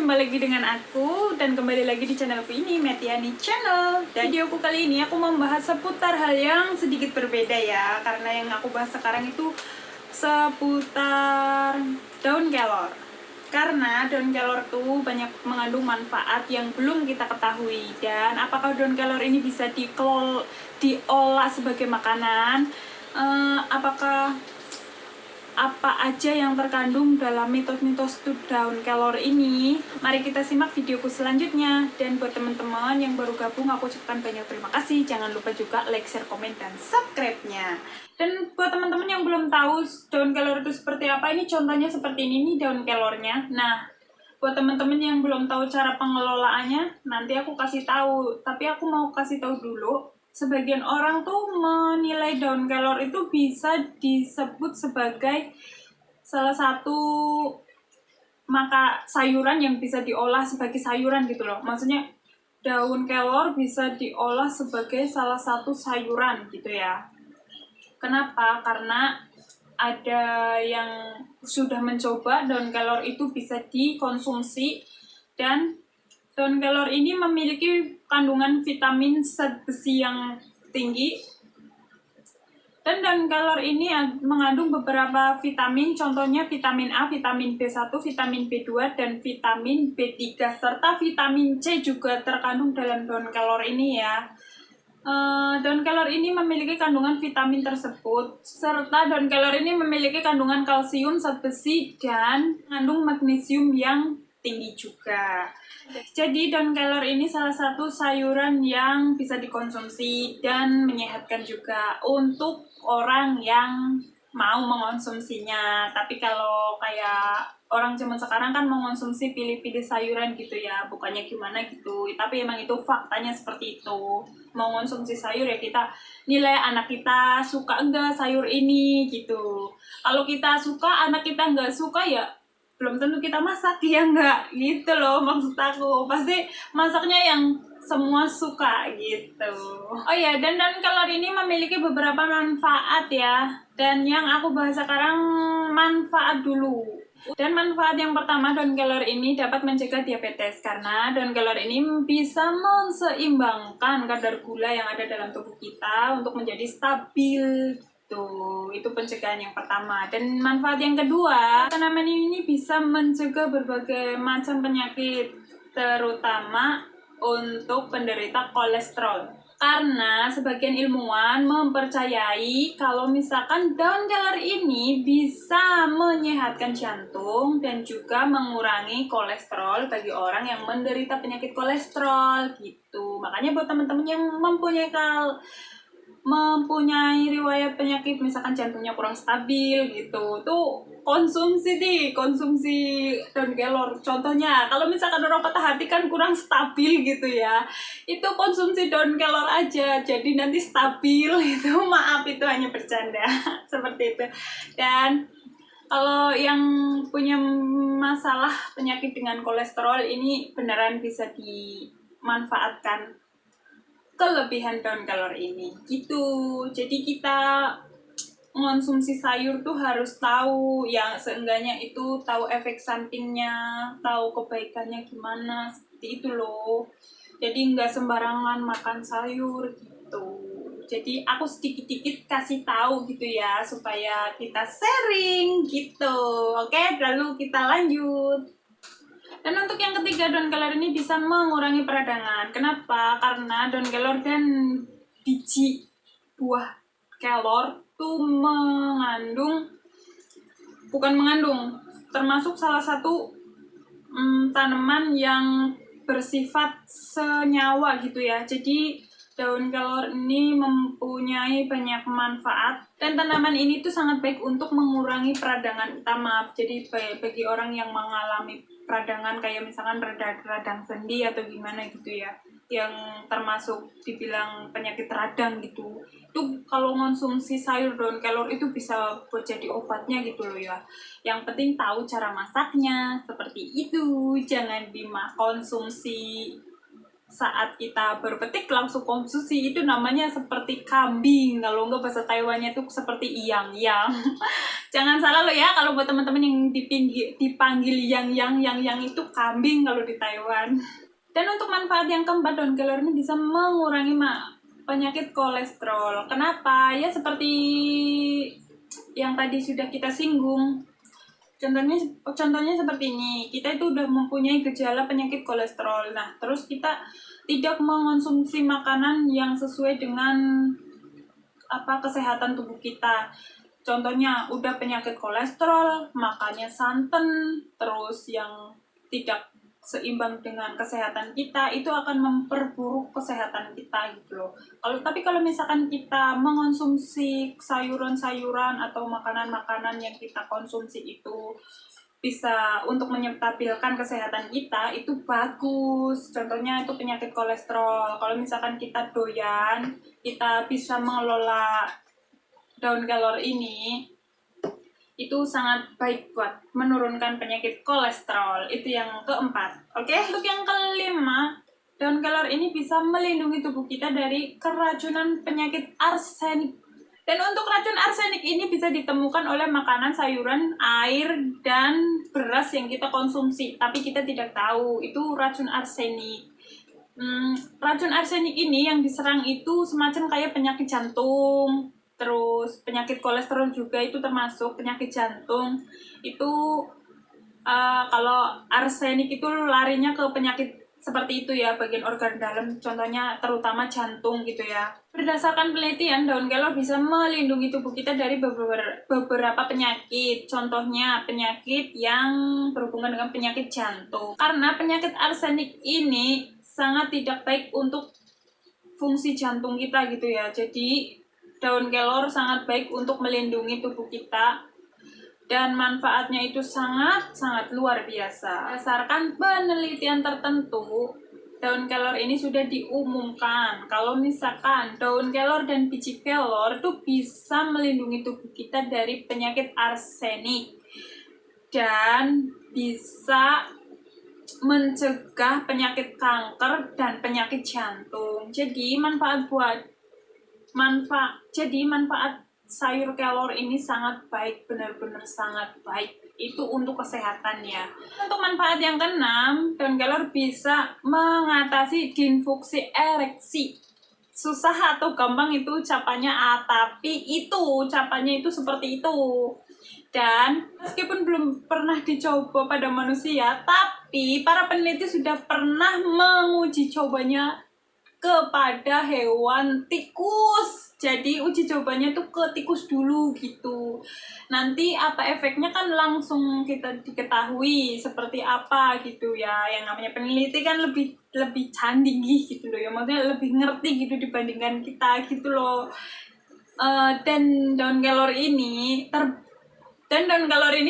kembali lagi dengan aku dan kembali lagi di channelku ini, Metiani Channel. Dan videoku kali ini aku membahas seputar hal yang sedikit berbeda ya, karena yang aku bahas sekarang itu seputar daun kelor. Karena daun kelor tuh banyak mengandung manfaat yang belum kita ketahui. Dan apakah daun kelor ini bisa diolah sebagai makanan? Apa aja yang terkandung dalam mitos-mitos daun kelor ini? Mari kita simak videoku selanjutnya. Dan buat teman-teman yang baru gabung, aku ucapkan banyak terima kasih. Jangan lupa juga like, share, komen, dan subscribe-nya. Dan buat teman-teman yang belum tahu daun kelor itu seperti apa, ini contohnya seperti ini nih daun kelornya. Nah, buat teman-teman yang belum tahu cara pengelolaannya, nanti aku kasih tahu. Tapi aku mau kasih tahu dulu. Sebagian orang tuh menilai daun kelor itu bisa disebut sebagai salah satu sayuran yang bisa diolah sebagai sayuran gitu loh. Maksudnya daun kelor bisa diolah sebagai salah satu sayuran gitu ya. Kenapa? Karena ada yang sudah mencoba daun kelor itu bisa dikonsumsi, dan daun kelor ini memiliki kandungan vitamin zat besi yang tinggi. Dan daun kelor ini mengandung beberapa vitamin, contohnya vitamin A, vitamin B1, vitamin B2, dan vitamin B3, serta vitamin C juga terkandung dalam daun kelor ini ya. Daun kelor ini memiliki kandungan vitamin tersebut, serta daun kelor ini memiliki kandungan kalsium, zat besi, dan mengandung magnesium yang tinggi juga. Jadi daun kelor ini salah satu sayuran yang bisa dikonsumsi dan menyehatkan juga untuk orang yang mau mengonsumsinya. Tapi kalau kayak orang zaman sekarang kan mengonsumsi pilih-pilih sayuran gitu ya, bukannya gimana gitu. Tapi emang itu faktanya seperti itu. Mau konsumsi sayur ya kita nilai anak kita suka enggak sayur ini gitu. Kalau kita suka, anak kita enggak suka ya belum tentu kita masak ya enggak gitu loh, maksud aku. Pasti masaknya yang semua suka gitu. Oh ya, dan daun kelor ini memiliki beberapa manfaat ya. Dan yang aku bahas sekarang manfaat dulu. Dan manfaat yang pertama, daun kelor ini dapat mencegah diabetes karena daun kelor ini bisa menseimbangkan kadar gula yang ada dalam tubuh kita untuk menjadi stabil. Tuh, itu pencegahan yang pertama. Dan manfaat yang kedua, tanaman ini bisa mencegah berbagai macam penyakit, terutama untuk penderita kolesterol. Karena sebagian ilmuwan mempercayai kalau misalkan daun kelor ini bisa menyehatkan jantung dan juga mengurangi kolesterol bagi orang yang menderita penyakit kolesterol gitu. Makanya buat teman-teman yang mempunyai riwayat penyakit misalkan jantungnya kurang stabil gitu, tuh konsumsi daun kelor. Contohnya kalau misalkan orang patah hati kan kurang stabil gitu ya, itu konsumsi daun kelor aja jadi nanti stabil itu. Maaf, itu hanya bercanda seperti itu. Dan kalau yang punya masalah penyakit dengan kolesterol ini beneran bisa dimanfaatkan kelebihan daun kelor ini gitu. Jadi kita mengonsumsi sayur tuh harus tahu ya, seenggaknya itu tahu efek sampingnya, tahu kebaikannya gimana, seperti itu loh. Jadi nggak sembarangan makan sayur gitu. Jadi aku sedikit-sedikit kasih tahu gitu ya, supaya kita sharing gitu. Oke, lalu kita lanjut. Dan untuk yang ketiga, daun kelor ini bisa mengurangi peradangan. Kenapa? Karena daun kelor dan biji buah kelor tuh termasuk salah satu tanaman yang bersifat senyawa gitu ya. Jadi daun kelor ini mempunyai banyak manfaat, dan tanaman ini tuh sangat baik untuk mengurangi peradangan utama. Jadi bagi orang yang mengalami peradangan kayak misalkan radang sendi atau gimana gitu ya, yang termasuk dibilang penyakit radang gitu, itu kalau konsumsi sayur daun kelor itu bisa buat jadi obatnya gitu loh ya. Yang penting tahu cara masaknya seperti itu, jangan konsumsi saat kita berpetik langsung konsumsi, itu namanya seperti kambing. Kalau enggak bahasa Taiwannya itu seperti iyang-yang. Jangan salah lo ya, kalau buat teman-teman yang dipanggil yang itu kambing kalau di Taiwan. Dan untuk manfaat yang keempat, daun kelor ini bisa mengurangi penyakit kolesterol. Kenapa? Ya seperti yang tadi sudah kita singgung. Contohnya seperti ini, kita itu udah mempunyai gejala penyakit kolesterol. Nah, terus kita tidak mengonsumsi makanan yang sesuai dengan kesehatan tubuh kita. Contohnya udah penyakit kolesterol, makannya santan, terus yang tidak seimbang dengan kesehatan kita, itu akan memperburuk kesehatan kita gitu loh. Tapi kalau misalkan kita mengonsumsi sayuran-sayuran atau makanan-makanan yang kita konsumsi itu bisa untuk menyetabilkan kesehatan kita, itu bagus. Contohnya itu penyakit kolesterol. Kalau misalkan kita doyan, kita bisa mengelola daun kelor ini, itu sangat baik buat menurunkan penyakit kolesterol. Itu yang keempat. Oke, untuk yang kelima, daun kelor ini bisa melindungi tubuh kita dari keracunan penyakit arsenik. Dan untuk racun arsenik ini bisa ditemukan oleh makanan, sayuran, air, dan beras yang kita konsumsi. Tapi kita tidak tahu itu racun arsenik. Racun arsenik ini yang diserang itu semacam kayak penyakit jantung, terus penyakit kolesterol juga itu termasuk penyakit jantung. Itu kalau arsenik itu larinya ke penyakit seperti itu ya, bagian organ dalam, contohnya terutama jantung gitu ya. Berdasarkan penelitian, daun kelor bisa melindungi tubuh kita dari beberapa penyakit. Contohnya penyakit yang berhubungan dengan penyakit jantung. Karena penyakit arsenik ini sangat tidak baik untuk fungsi jantung kita gitu ya. Jadi daun kelor sangat baik untuk melindungi tubuh kita dan manfaatnya itu sangat luar biasa. Berdasarkan penelitian tertentu, daun kelor ini sudah diumumkan kalau misalkan daun kelor dan biji kelor itu bisa melindungi tubuh kita dari penyakit arsenik dan bisa mencegah penyakit kanker dan penyakit jantung. Jadi manfaat sayur kelor ini sangat baik, benar-benar sangat baik. Itu untuk kesehatannya. Untuk manfaat yang keenam, daun kelor bisa mengatasi disfungsi ereksi. Susah atau gampang itu ucapannya, tapi itu ucapannya itu seperti itu. Dan meskipun belum pernah dicoba pada manusia, tapi para peneliti sudah pernah menguji cobanya kepada hewan tikus. Jadi uji cobanya tuh ke tikus dulu gitu. Nanti apa efeknya kan langsung kita diketahui seperti apa gitu ya. Yang namanya peneliti kan lebih canggih gitu loh ya. Maksudnya lebih ngerti gitu dibandingkan kita gitu loh. Dan daun kelor ini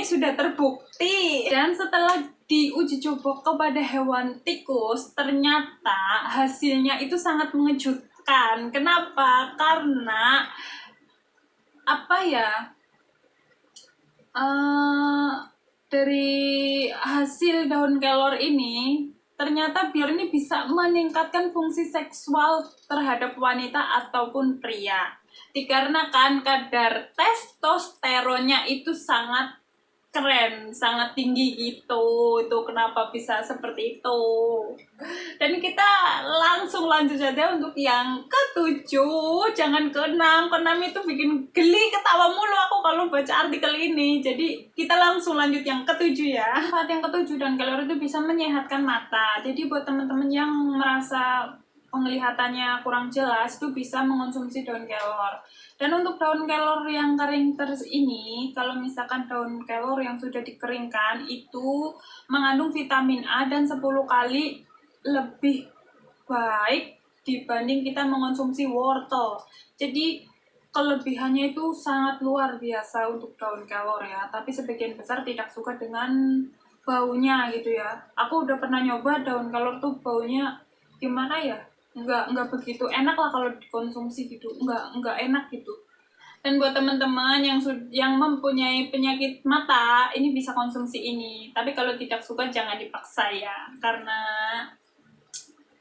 sudah terbukti, dan setelah diuji coba kepada hewan tikus, ternyata hasilnya itu sangat mengejutkan. Kenapa? Karena dari hasil daun kelor ini, ternyata biar ini bisa meningkatkan fungsi seksual terhadap wanita ataupun pria. Dikarenakan kadar testosteronnya itu sangat keren, sangat tinggi gitu. Itu kenapa bisa seperti itu. Dan kita langsung lanjut saja untuk yang ketujuh, jangan keenam. Keenam itu bikin geli, ketawa mulu aku kalau baca artikel ini. Jadi kita langsung lanjut yang ketujuh ya. Saat yang ketujuh, daun kelor itu bisa menyehatkan mata. Jadi buat teman-teman yang merasa penglihatannya kurang jelas, itu bisa mengonsumsi daun kelor. Dan untuk daun kelor yang kering terus ini, kalau misalkan daun kelor yang sudah dikeringkan, itu mengandung vitamin A dan 10 kali lebih baik dibanding kita mengonsumsi wortel. Jadi kelebihannya itu sangat luar biasa untuk daun kelor ya. Tapi sebagian besar tidak suka dengan baunya gitu ya. Aku udah pernah nyoba daun kelor tuh baunya gimana ya? Enggak begitu enak lah kalau dikonsumsi gitu, enggak enak gitu. Dan buat teman-teman yang mempunyai penyakit mata, ini bisa konsumsi ini. Tapi kalau tidak suka jangan dipaksa ya, karena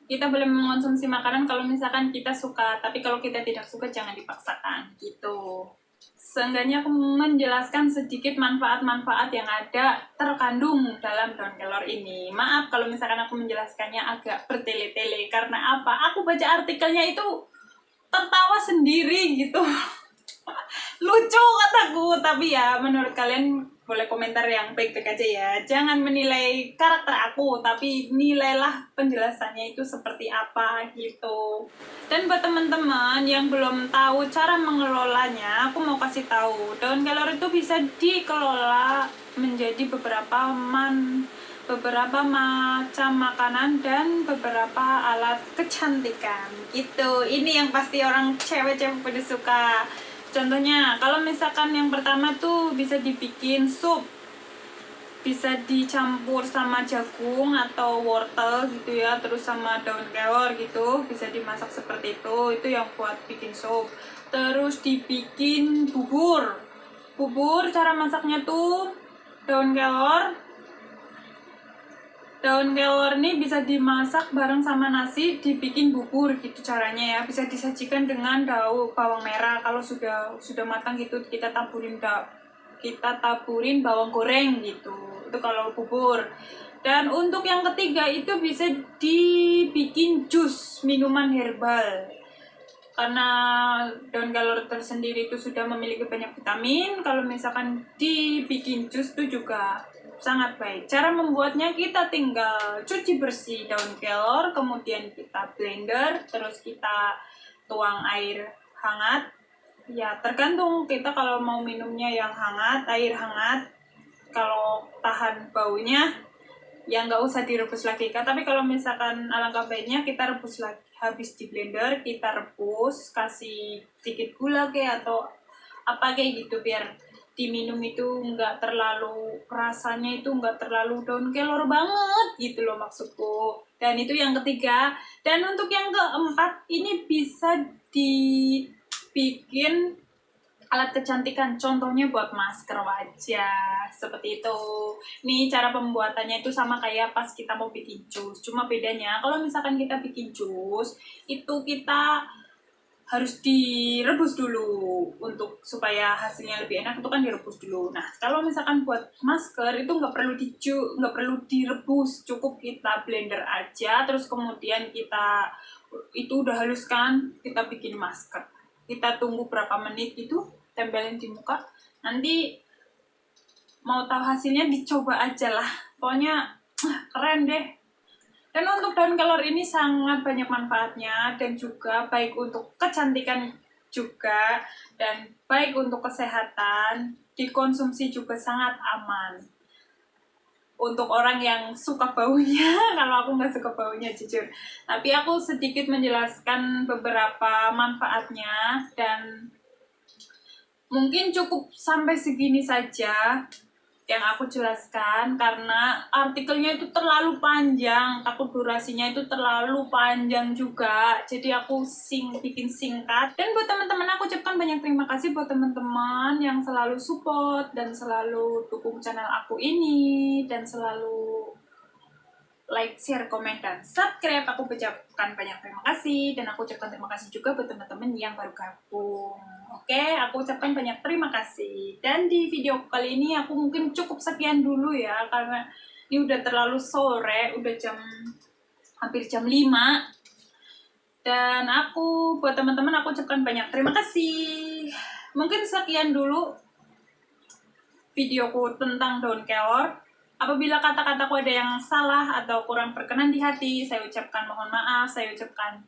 Kita boleh mengonsumsi makanan kalau misalkan kita suka, tapi kalau kita tidak suka jangan dipaksakan gitu. Seenggaknya aku menjelaskan sedikit manfaat-manfaat yang ada terkandung dalam daun kelor ini. Maaf kalau misalkan aku menjelaskannya agak bertele-tele, karena apa? Aku baca artikelnya itu tertawa sendiri gitu. Lucu kataku, tapi ya menurut kalian boleh komentar yang baik-baik aja ya. Jangan menilai karakter aku, tapi nilailah penjelasannya itu seperti apa gitu. Dan buat teman-teman yang belum tahu cara mengelolanya, aku mau kasih tahu. Daun kelor itu bisa dikelola menjadi beberapa macam makanan dan beberapa alat kecantikan gitu. Ini yang pasti orang cewek-cewek pada suka. Contohnya, kalau misalkan yang pertama tuh bisa dibikin sup, bisa dicampur sama jagung atau wortel gitu ya, terus sama daun kelor gitu, bisa dimasak seperti itu yang buat bikin sup. Terus dibikin bubur. Bubur cara masaknya tuh daun kelor ini bisa dimasak bareng sama nasi, dibikin bubur gitu caranya ya. Bisa disajikan dengan bawang merah. Kalau sudah matang gitu kita taburin bawang goreng gitu. Itu kalau bubur. Dan untuk yang ketiga itu bisa dibikin jus minuman herbal. Karena daun kelor tersendiri itu sudah memiliki banyak vitamin, kalau misalkan dibikin jus itu juga sangat baik. Cara membuatnya kita tinggal cuci bersih daun kelor, kemudian kita blender, terus kita tuang air hangat. Ya tergantung kita kalau mau minumnya yang hangat, air hangat. Kalau tahan baunya ya nggak usah direbus lagi kan. Tapi kalau misalkan alangkah baiknya kita rebus lagi. Habis di blender kita rebus, kasih sedikit gula kayak atau apa kayak gitu biar diminum itu nggak terlalu, rasanya itu nggak terlalu daun kelor banget gitu loh maksudku. Dan itu yang ketiga. Dan untuk yang keempat ini bisa dibikin alat kecantikan, contohnya buat masker wajah seperti itu. Nih cara pembuatannya itu sama kayak pas kita mau bikin jus, cuma bedanya kalau misalkan kita bikin jus itu kita harus direbus dulu untuk supaya hasilnya lebih enak, itu kan direbus dulu. Nah kalau misalkan buat masker itu nggak perlu direbus, cukup kita blender aja, terus kemudian kita itu udah halus kan, kita bikin masker, kita tunggu berapa menit itu, tempelin di muka, nanti mau tahu hasilnya dicoba aja lah, pokoknya keren deh. Dan untuk daun kelor ini sangat banyak manfaatnya dan juga baik untuk kecantikan juga dan baik untuk kesehatan, dikonsumsi juga sangat aman. Untuk orang yang suka baunya, kalau aku nggak suka baunya jujur. Tapi aku sedikit menjelaskan beberapa manfaatnya dan mungkin cukup sampai segini saja yang aku jelaskan, karena artikelnya itu terlalu panjang, takut durasinya itu terlalu panjang juga, jadi aku bikin singkat. Dan buat teman-teman aku ucapkan banyak terima kasih buat teman-teman yang selalu support dan selalu dukung channel aku ini dan selalu like, share, komen, dan subscribe. Aku ucapkan banyak terima kasih dan aku ucapkan terima kasih juga buat teman-teman yang baru gabung. Oke, aku ucapkan banyak terima kasih. Dan di video kali ini aku mungkin cukup sekian dulu ya, karena ini udah terlalu sore, udah hampir jam 5. Dan buat teman-teman aku ucapkan banyak terima kasih. Mungkin sekian dulu videoku tentang daun kelor. Apabila kata-kataku ada yang salah atau kurang berkenan di hati, saya ucapkan mohon maaf, saya ucapkan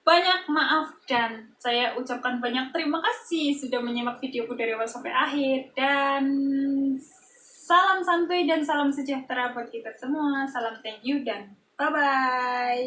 banyak maaf, dan saya ucapkan banyak terima kasih sudah menyimak videoku dari awal sampai akhir. Dan salam santuy dan salam sejahtera buat kita semua. Salam thank you dan bye-bye.